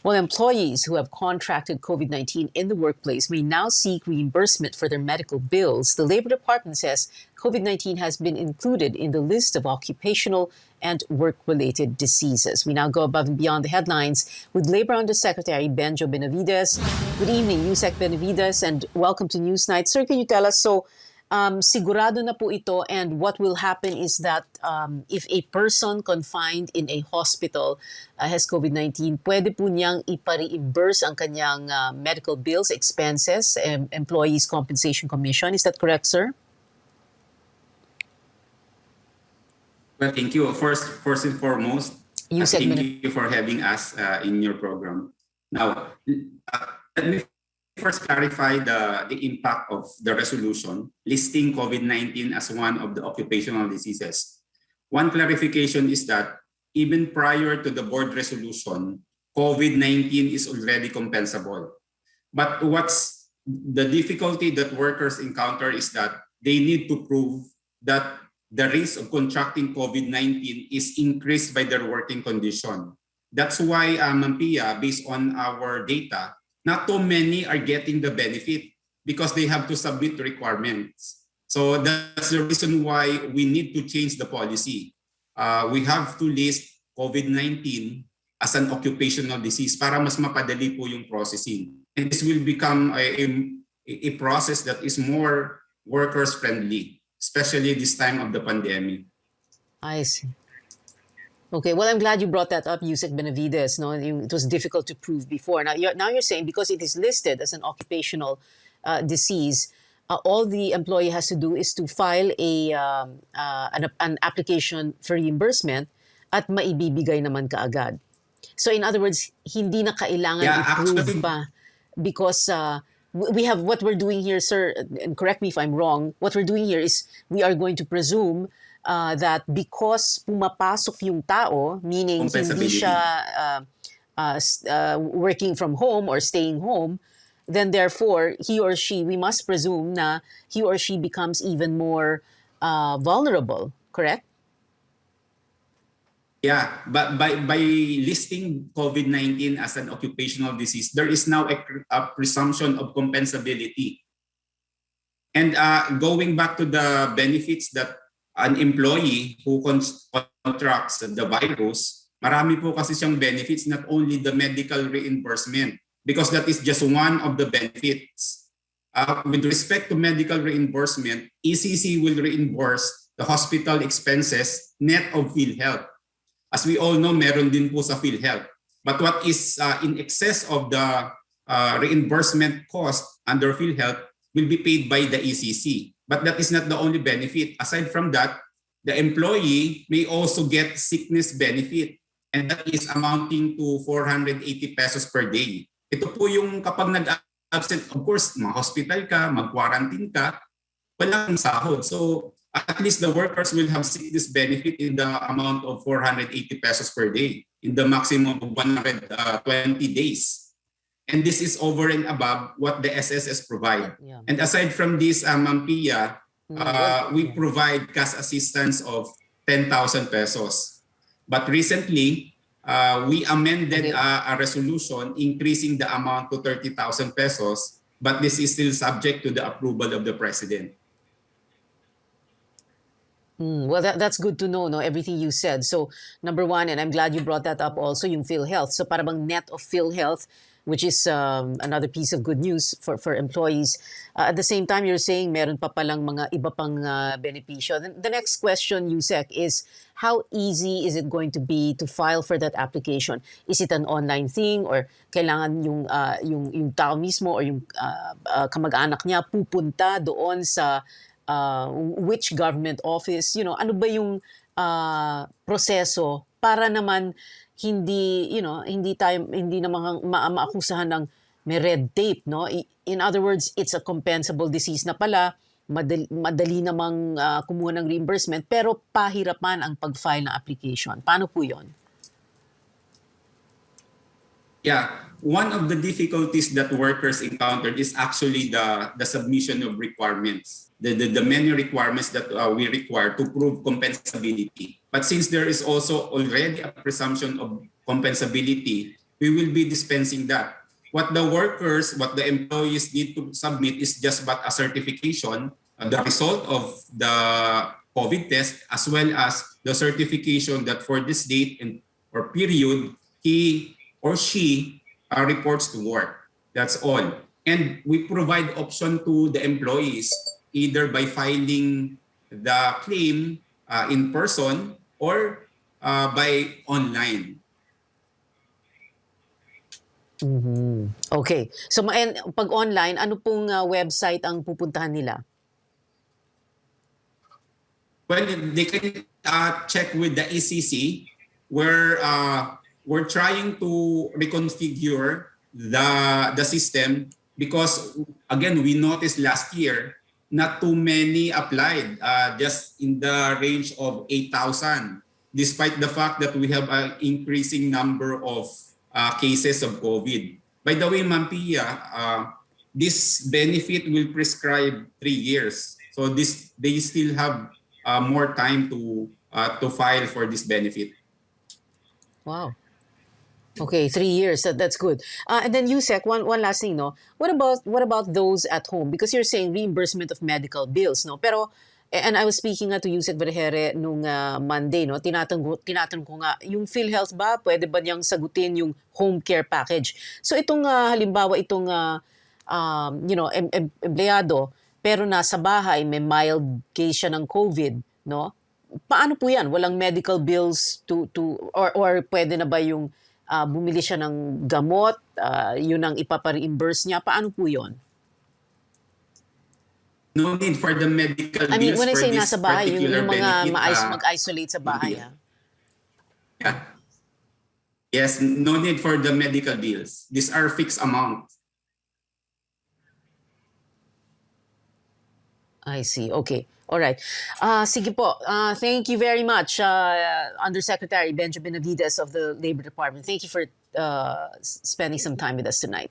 Well, employees who have contracted COVID-19 in the workplace may now seek reimbursement for their medical bills. The Labor Department says COVID-19 has been included in the list of occupational and work-related diseases. We now go above and beyond the headlines with Labor Undersecretary Benjo Benavidez. Good evening, Yusek Benavidez, and welcome to Newsnight. Sir, can you tell us, sigurado na po ito, and what will happen is that if a person confined in a hospital has COVID-19, pwede po niyang ipa-reimburse ang kanyang medical bills, expenses, Employees Compensation Commission. Is that correct, sir? Well, thank you. First and foremost, thank you for having us in your program. Now, let me first clarify the impact of the resolution listing COVID-19 as one of the occupational diseases. One clarification is that even prior to the board resolution, COVID-19 is already compensable. But what's the difficulty that workers encounter is that they need to prove that the risk of contracting COVID-19 is increased by their working condition. That's why, Ma'am Pia, based on our data, not too many are getting the benefit because they have to submit requirements. So that's the reason why we need to change the policy. We have to list COVID-19 as an occupational disease para mas mapadali po yung processing. And this will become a process that is more workers friendly, especially this time of the pandemic. I see. Okay, well, I'm glad you brought that up, Yusek Benavidez. No, it was difficult to prove before. Now you're saying because it is listed as an occupational disease, all the employee has to do is to file an application for reimbursement at maibibigay naman kaagad. So in other words, hindi na kailangan i-prove pa because we have what we're doing here, sir, and correct me if I'm wrong, what we're doing here is we are going to presume that because pumapasok yung tao, meaning hindi siya working from home or staying home, then therefore he or she, we must presume na he or she becomes even more vulnerable, correct? Yeah, but by listing COVID-19 as an occupational disease, there is now a presumption of compensability. And going back to the benefits that an employee who contracts the virus, marami po kasi siyang benefits, not only the medical reimbursement, because that is just one of the benefits. With respect to medical reimbursement, ECC will reimburse the hospital expenses net of PhilHealth. As we all know, meron din po sa PhilHealth. But what is in excess of the reimbursement cost under PhilHealth will be paid by the ECC. But that is not the only benefit. Aside from that, the employee may also get sickness benefit, and that is amounting to 480 pesos per day. Ito po yung kapag nag-absent, of course, ma-hospital ka, mag-quarantine ka, walang sahod. So at least the workers will have sickness benefit in the amount of 480 pesos per day, in the maximum of 120 days. And this is over and above what the SSS provide. Yeah. And aside from this, Ma'am Pia, we provide cash assistance of 10,000 pesos. But recently, we amended a resolution increasing the amount to 30,000 pesos, but this is still subject to the approval of the President. Well, that's good to know, no, everything you said. So, number one, and I'm glad you brought that up also, yung PhilHealth. So, para bang net of PhilHealth, which is another piece of good news for employees. At the same time, you're saying meron pa palang mga iba pang benepisyo. The next question, Yusek, is how easy is it going to be to file for that application? Is it an online thing, or kailangan yung tao mismo or yung kamag-anak niya pupunta doon sa which government office? You know, ano ba yung proseso para naman hindi naman maakusahan ng may red tape, no? In other words, it's a compensable disease na pala, madali namang kumuha ng reimbursement, pero pahirapan ang pag-file ng application. Paano po 'yon? Yeah, one of the difficulties that workers encountered is actually the submission of requirements, the many requirements that we require to prove compensability. But since there is also already a presumption of compensability, we will be dispensing that. What the workers, what the employees need to submit is just but a certification, the result of the COVID test, as well as the certification that for this date and or period, he or she reports to work. That's all. And we provide option to the employees either by filing the claim in person or by online. Okay. So and pag online, ano pong website ang pupuntahan nila? Well, they can check with the ECC where we're trying to reconfigure the system because again we noticed last year not too many applied, just in the range of 8,000, despite the fact that we have an increasing number of cases of COVID. By the way, Ma'am Pia, this benefit will prescribe 3 years. So they still have more time to file for this benefit. Wow. Okay, 3 years. That's good. And then Yusek, one last thing, no. What about those at home? Because you're saying reimbursement of medical bills, no. Pero and I was speaking nga to Yusek Vergere nung Monday, no. Tinatanong ko nga, yung PhilHealth ba, pwede ba niyang sagutin yung home care package? So itong halimbawa itong empleyado pero nasa bahay may mild case siya ng COVID, no? Paano po 'yan? Walang medical bills or pwede na ba yung bumili siya ng gamot, yun ang ipapa-reimburse niya? Paano po 'yon? No need for the medical I mean, bills when I for say this nasa bahay, particular yung mga benefit. mag-isolate sa bahay. Yeah. Yes, no need for the medical bills. These are fixed amount. I see. Okay. All right. Sige po. Thank you very much, Undersecretary Benjo Benavidez of the Labor Department. Thank you for spending some time with us tonight.